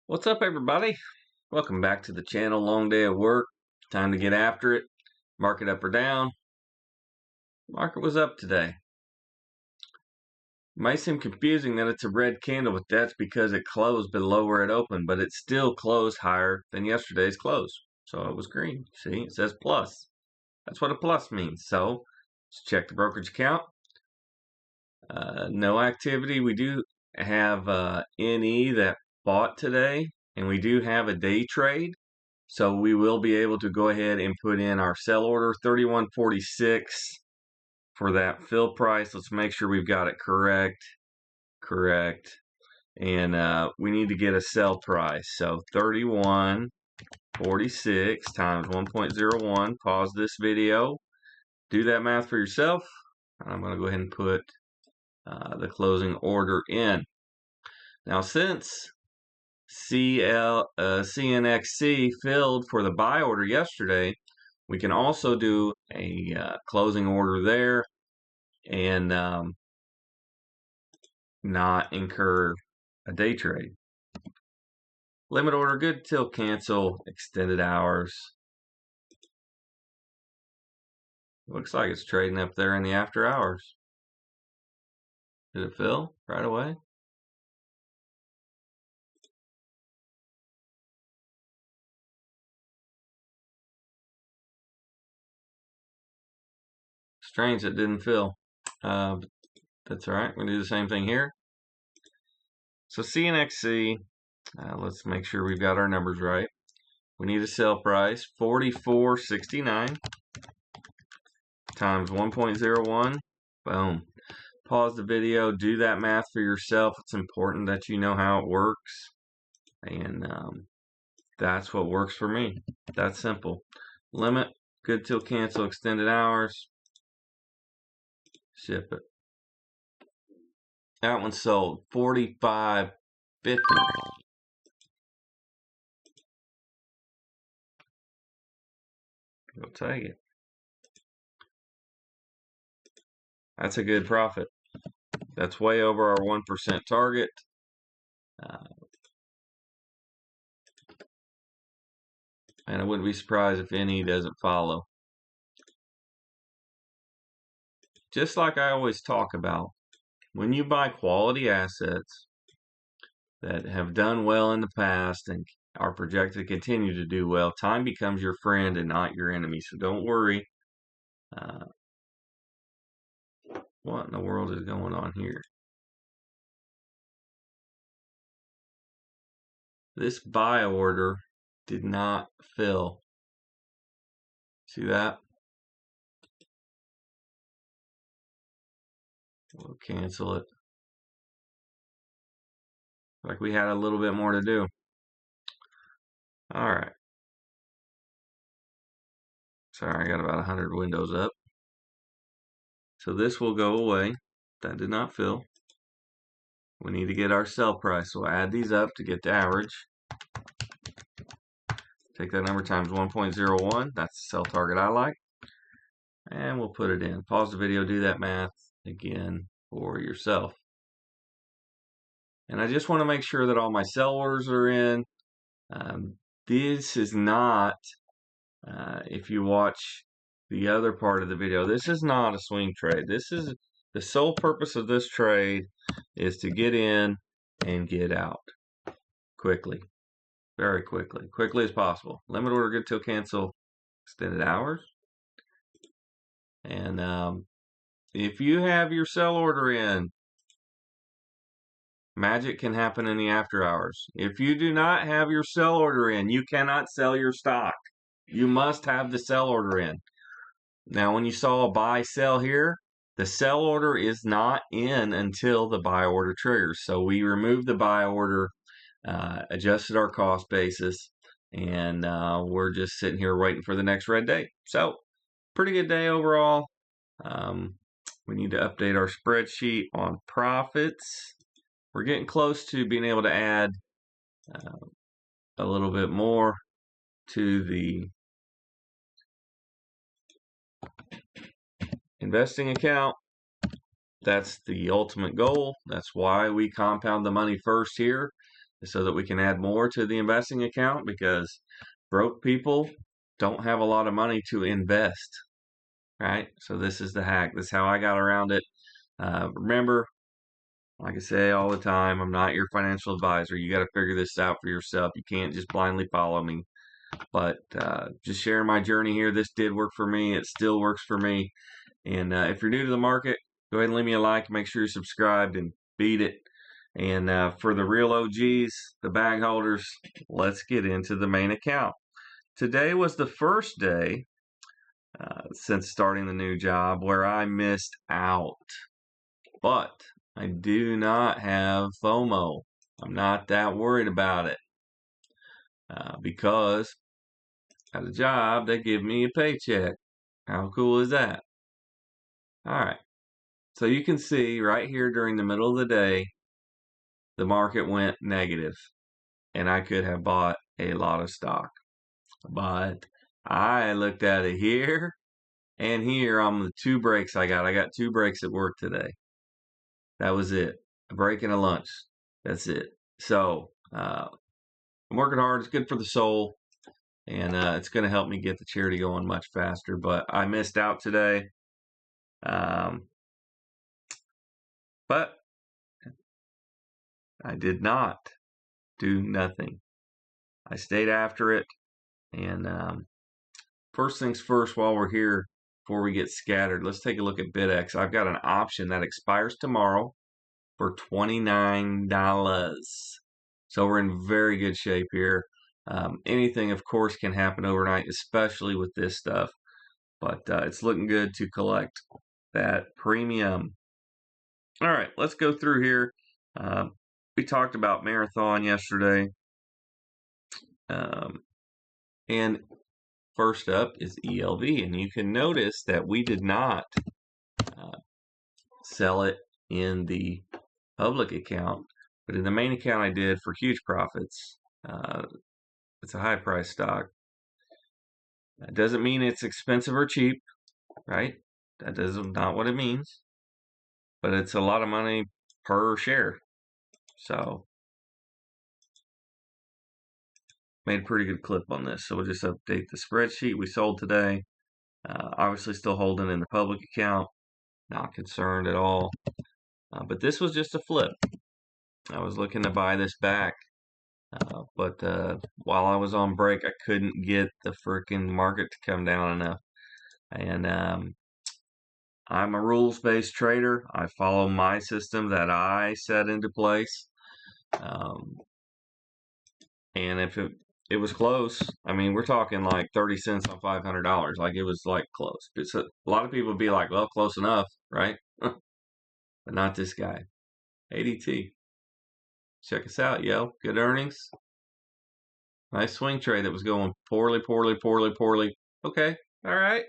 What's up, everybody? Welcome back to the channel. Long day of work. Time to get after it. Market up or down. Market was up today. Might seem confusing that it's a red candle, but that's because it closed below where it opened, but it still closed higher than yesterday's close. So it was green. See, it says plus. That's what a plus means. So let's check the brokerage account. No activity. We do have NE that bought today, and we do have a day trade. So we will be able to go ahead and put in our sell order, 31.46 for that fill price. Let's make sure we've got it correct. And we need to get a sell price. So 31.46 times 1.01. Pause this video. Do that math for yourself. I'm going to go ahead and put the closing order in. Now, since CNXC filled for the buy order yesterday, we can also do a closing order there and not incur a day trade. Limit order good till cancel, extended hours. Looks like it's trading up there in the after hours. Did it fill right away? Strange it didn't fill. That's all right. We'll do the same thing here. So CNXC, let's make sure we've got our numbers right. We need a sell price, 44.69 times 1.01. Boom. Pause the video. Do that math for yourself. It's important that you know how it works. And that's what works for me. That's simple. Limit, good till cancel, extended hours. Ship it. That one sold 45.50. We'll take it. That's a good profit. That's way over our 1% target. And I wouldn't be surprised if any doesn't follow. Just like I always talk about, when you buy quality assets that have done well in the past and are projected to continue to do well, time becomes your friend and not your enemy. So don't worry. What in the world is going on here? This buy order did not fill. See that? We'll cancel it. Like we had a little bit more to do. All right. Sorry, I got about 100 windows up. So this will go away. That did not fill. We need to get our sell price. So we'll add these up to get the average. Take that number times 1.01. That's the sell target I like. And we'll put it in. Pause the video, do that math again for yourself. And I just want to make sure that all my sell orders are in. This is not, if you watch the other part of the video, this is not a swing trade. This is the sole purpose of this trade is to get in and get out quickly, very quickly as possible. Limit order good till cancel, extended hours. And if you have your sell order in, magic can happen in the after hours. If you do not have your sell order in, you cannot sell your stock. You must have the sell order in. Now, when you saw a buy sell here, the sell order is not in until the buy order triggers. So we removed the buy order, adjusted our cost basis, and we're just sitting here waiting for the next red day. So pretty good day overall. We need to update our spreadsheet on profits. We're getting close to being able to add a little bit more to the investing account. That's the ultimate goal. That's why we compound the money first here. so that we can add more to the investing account, because broke people don't have a lot of money to invest, right? So this is the hack. This is how I got around it. Remember, like I say all the time, I'm not your financial advisor. You got to figure this out for yourself. You can't just blindly follow me. But just sharing my journey here. This did work for me. It still works for me. And if you're new to the market, go ahead and leave me a like. Make sure you're subscribed and beat it. And for the real OGs, the bag holders, let's get into the main account. Today was the first day since starting the new job where I missed out. But I do not have FOMO. I'm not that worried about it because at a job, they give me a paycheck. How cool is that? All right. So you can see right here during the middle of the day, the market went negative, and I could have bought a lot of stock. But I looked at it here and here on the 2 breaks I got. I got 2 breaks at work today. That was it. A break and a lunch. That's it. So I'm working hard. It's good for the soul. And it's going to help me get the charity going much faster. But I missed out today. But I did not do nothing. I stayed after it. And first things first, while we're here, before we get scattered, let's take a look at BitX. I've got an option that expires tomorrow for $29. So we're in very good shape here. Anything, of course, can happen overnight, especially with this stuff. But it's looking good to collect that premium. All right, let's go through here. We talked about Marathon yesterday. And first up is ELV. And you can notice that we did not sell it in the public account. But in the main account, I did for huge profits. It's a high price stock. That doesn't mean it's expensive or cheap, right? That is not what it means. But it's a lot of money per share. So made a pretty good clip on this. So we'll just update the spreadsheet we sold today. Obviously still holding in the public account. Not concerned at all. But this was just a flip. I was looking to buy this back. But while I was on break, I couldn't get the freaking market to come down enough. And I'm a rules-based trader. I follow my system that I set into place. And if it was close, I mean, we're talking like 30 cents on $500. Like, it was like close. It's a lot of people would be like, well, close enough, right? But not this guy. ADT. Check us out, yo. Good earnings. Nice swing trade that was going poorly. Okay, all right.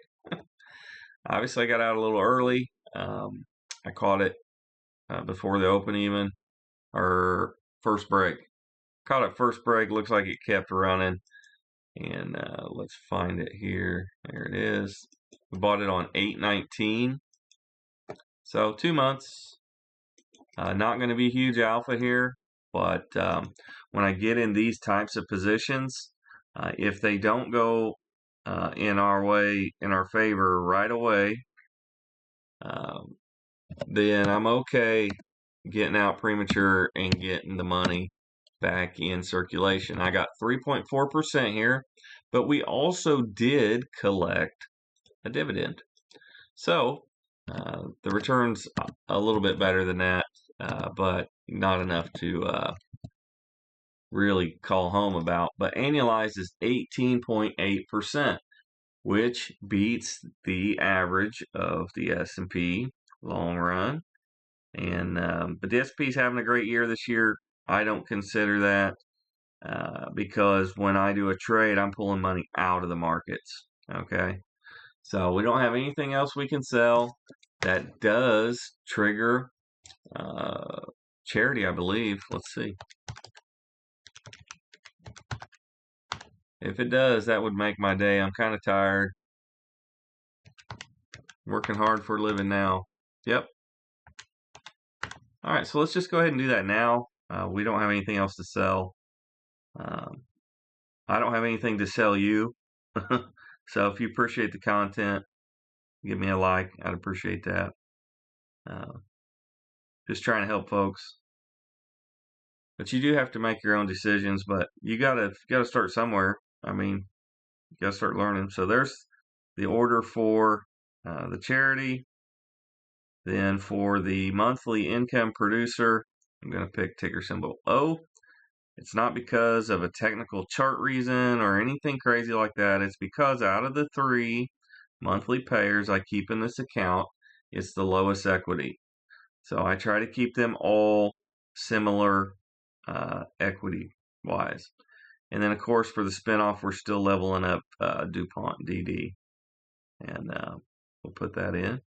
Obviously, I got out a little early. I caught it before the open even, or first break. Caught it first break. Looks like it kept running. And let's find it here. There it is. We bought it on 8/19. So 2 months. Not going to be huge alpha here. But when I get in these types of positions, if they don't go in our favor right away, then I'm okay getting out premature and getting the money back in circulation. I got 3.4% here, but we also did collect a dividend. So the return's a little bit better than that, but not enough to really call home about. But annualized is 18.8%, which beats the average of the S&P long run. And but the S&P is having a great year this year. I don't consider that because when I do a trade, I'm pulling money out of the markets. Okay, so we don't have anything else we can sell that does trigger charity, I believe. Let's see. If it does, that would make my day. I'm kind of tired. Working hard for a living now. Yep. All right, so let's just go ahead and do that now. We don't have anything else to sell. Um, I don't have anything to sell you. So if you appreciate the content, give me a like. I'd appreciate that. Uh, just trying to help folks. But you do have to make your own decisions. But you gotta start somewhere. I mean, you gotta start learning. So there's the order for the charity. Then for the monthly income producer, I'm gonna pick ticker symbol O. It's not because of a technical chart reason or anything crazy like that. It's because out of the 3 monthly payers I keep in this account, it's the lowest equity. So I try to keep them all similar equity wise. And then, of course, for the spinoff, we're still leveling up DuPont DD. And we'll put that in.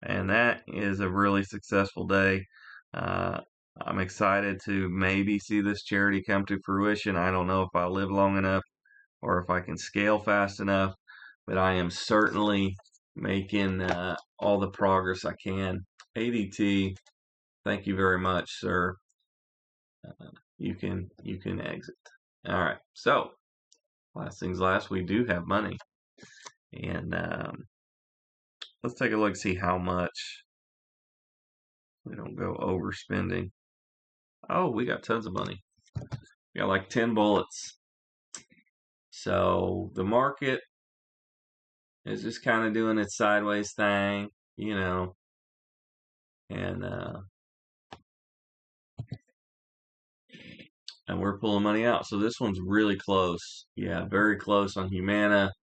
And that is a really successful day. I'm excited to maybe see this charity come to fruition. I don't know if I'll live long enough or if I can scale fast enough, but I am certainly making all the progress I can. ADT, thank you very much, sir. You can exit. All right. So last things last, we do have money, and let's take a look, see how much. We don't go overspending. Oh, we got tons of money. We got like 10 bullets. So the market is just kind of doing its sideways thing, and we're pulling money out. So this one's really close. Yeah, very close on Humana.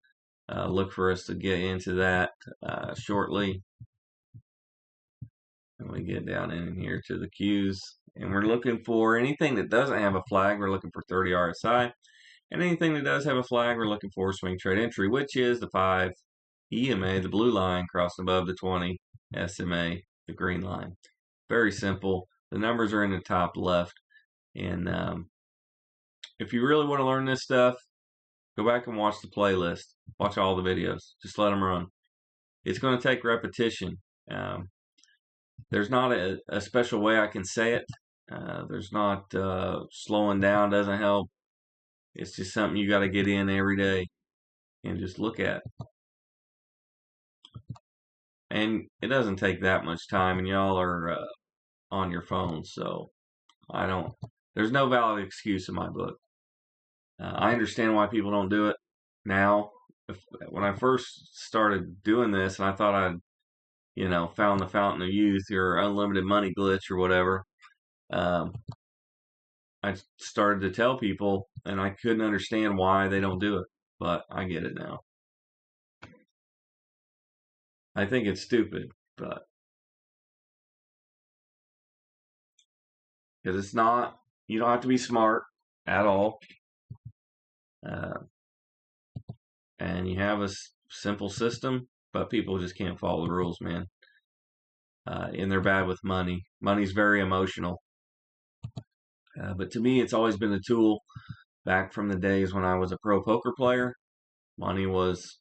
Look for us to get into that shortly. And we get down in here to the Qs. And we're looking for anything that doesn't have a flag. We're looking for 30 RSI. And anything that does have a flag, we're looking for swing trade entry, which is the 5 EMA, the blue line, crossing above the 20 SMA, the green line. Very simple. The numbers are in the top left. And if you really want to learn this stuff, go back and watch the playlist. Watch all the videos. Just let them run. It's going to take repetition. There's not a special way I can say it. There's not slowing down doesn't help. It's just something you got to get in every day and just look at. And it doesn't take that much time, and y'all are on your phones, so there's no valid excuse in my book. I understand why people don't do it now. When I first started doing this, and I thought I'd, found the fountain of youth or unlimited money glitch or whatever, I started to tell people, and I couldn't understand why they don't do it, but I get it now. I think it's stupid, but because it's not, you don't have to be smart at all. And you have a simple system, but people just can't follow the rules, man. And they're bad with money. Money's very emotional. But to me, it's always been a tool. Back from the days when I was a pro poker player, money was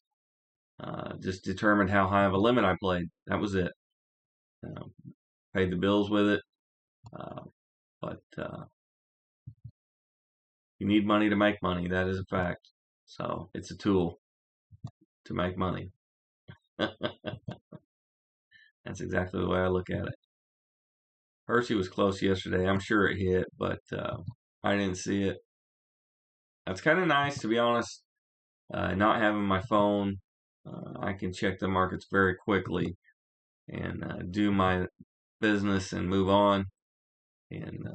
just determined how high of a limit I played. That was it. Paid the bills with it. But you need money to make money. That is a fact. So it's a tool to make money. That's exactly the way I look at it. Hershey was close yesterday. I'm sure it hit, but I didn't see it. That's kind of nice, to be honest. Not having my phone, I can check the markets very quickly and do my business and move on. And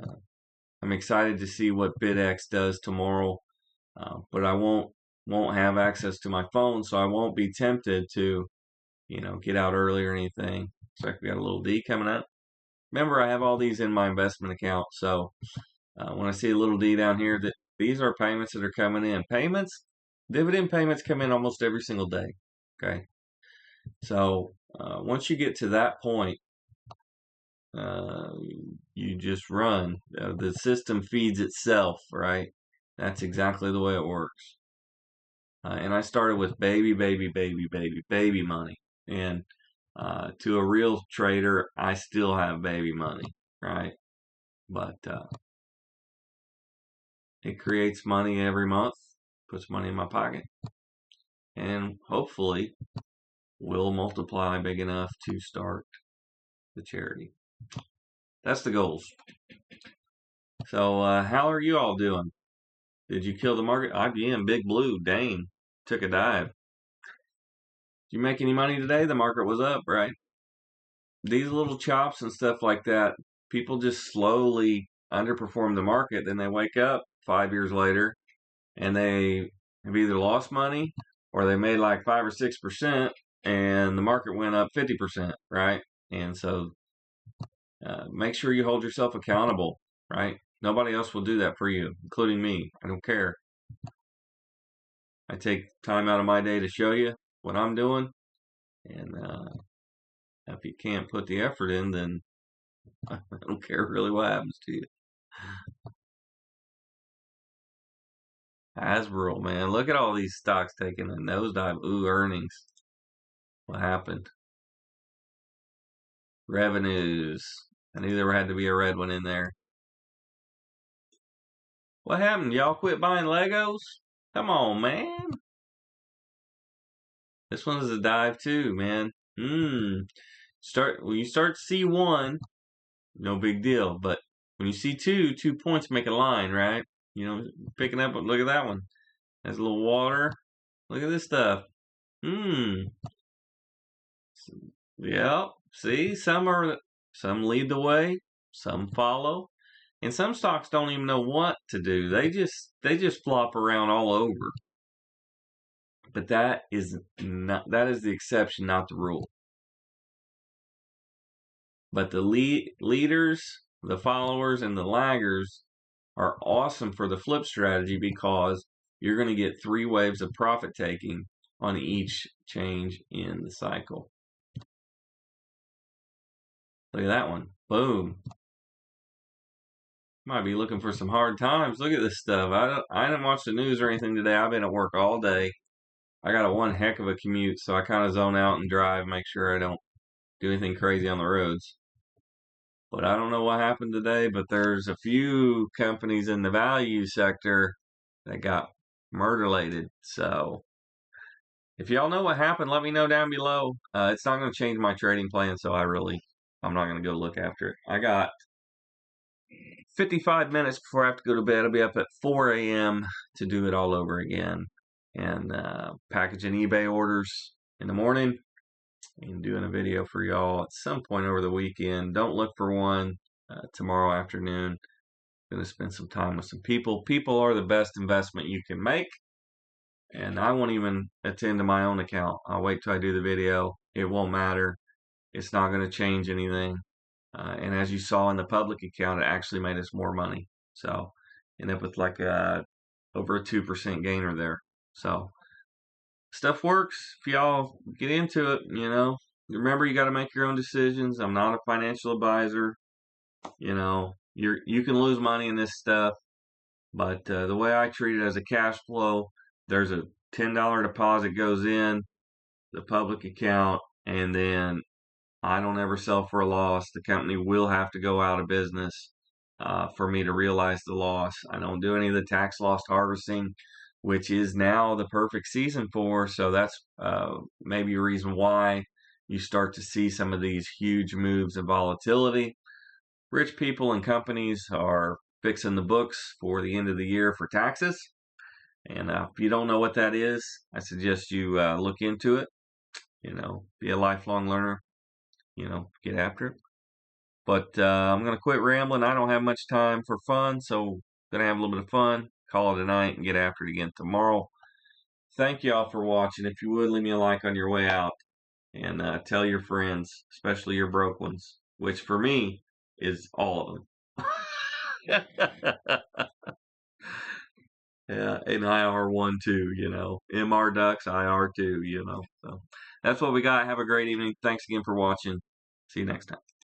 I'm excited to see what BidX does tomorrow, but I won't have access to my phone, so I won't be tempted to, get out early or anything. So we got a little D coming up. Remember, I have all these in my investment account, so when I see a little D down here, that these are payments that are coming in. Dividend payments come in almost every single day. Okay, so once you get to that point, you just run. The system feeds itself, right? That's exactly the way it works. And I started with baby money, and to a real trader, I still have baby money, right? but it creates money every month, puts money in my pocket, and hopefully will multiply big enough to start the charity. That's the goals. So how are you all doing? Did you kill the market? IBM, Big Blue, dang, took a dive. Did you make any money today? The market was up, right? These little chops and stuff like that, people just slowly underperform the market. Then they wake up 5 years later and they have either lost money or they made like 5 or 6% and the market went up 50%, right? And so make sure you hold yourself accountable, right? Nobody else will do that for you, including me. I don't care. I take time out of my day to show you what I'm doing. And if you can't put the effort in, then I don't care really what happens to you. Hasbro, man, look at all these stocks taking a nosedive. Ooh, earnings. What happened? Revenues. I knew there had to be a red one in there. What happened? Y'all quit buying Legos? Come on, man. This one is a dive too, man. When you start to see one, no big deal. But when you see two, 2 points make a line, right? You know, picking up. Look at that one. Has a little water. Look at this stuff. Yeah. See, some lead the way, some follow, and some stocks don't even know what to do. They just flop around all over. But that is the exception, not the rule. But the leaders, the followers, and the laggers are awesome for the flip strategy because you're going to get 3 waves of profit taking on each change in the cycle. Look at that one. Boom. Might be looking for some hard times. Look at this stuff. I didn't watch the news or anything today. I've been at work all day. I got one heck of a commute, so I kind of zone out and drive, make sure I don't do anything crazy on the roads. But I don't know what happened today, but there's a few companies in the value sector that got murderlated. So if y'all know what happened, let me know down below. It's not going to change my trading plan, so I'm not going to go look after it. I got 55 minutes before I have to go to bed. I'll be up at 4 a.m. to do it all over again. And packaging eBay orders in the morning and doing a video for y'all at some point over the weekend. Don't look for one tomorrow afternoon. Going to spend some time with some people. People are the best investment you can make. And I won't even attend to my own account. I'll wait till I do the video. It won't matter. It's not going to change anything. And as you saw in the public account, it actually made us more money. So end up with like over a 2% gainer there. So stuff works. If y'all get into it, remember you got to make your own decisions. I'm not a financial advisor. You can lose money in this stuff, but the way I treat it as a cash flow, there's a $10 deposit goes in the public account, and then I don't ever sell for a loss. The company will have to go out of business for me to realize the loss. I don't do any of the tax loss harvesting, which is now the perfect season for. So that's maybe a reason why you start to see some of these huge moves in volatility. Rich people and companies are fixing the books for the end of the year for taxes. And if you don't know what that is, I suggest you look into it. Be a lifelong learner. Get after it. But I'm going to quit rambling. I don't have much time for fun, so I'm going to have a little bit of fun, call it a night, and get after it again tomorrow. Thank you all for watching. If you would, leave me a like on your way out. And tell your friends, especially your broke ones, which for me is all of them. Yeah, and IR1 too, MR Ducks, IR2, So that's what we got. Have a great evening. Thanks again for watching. See you next time.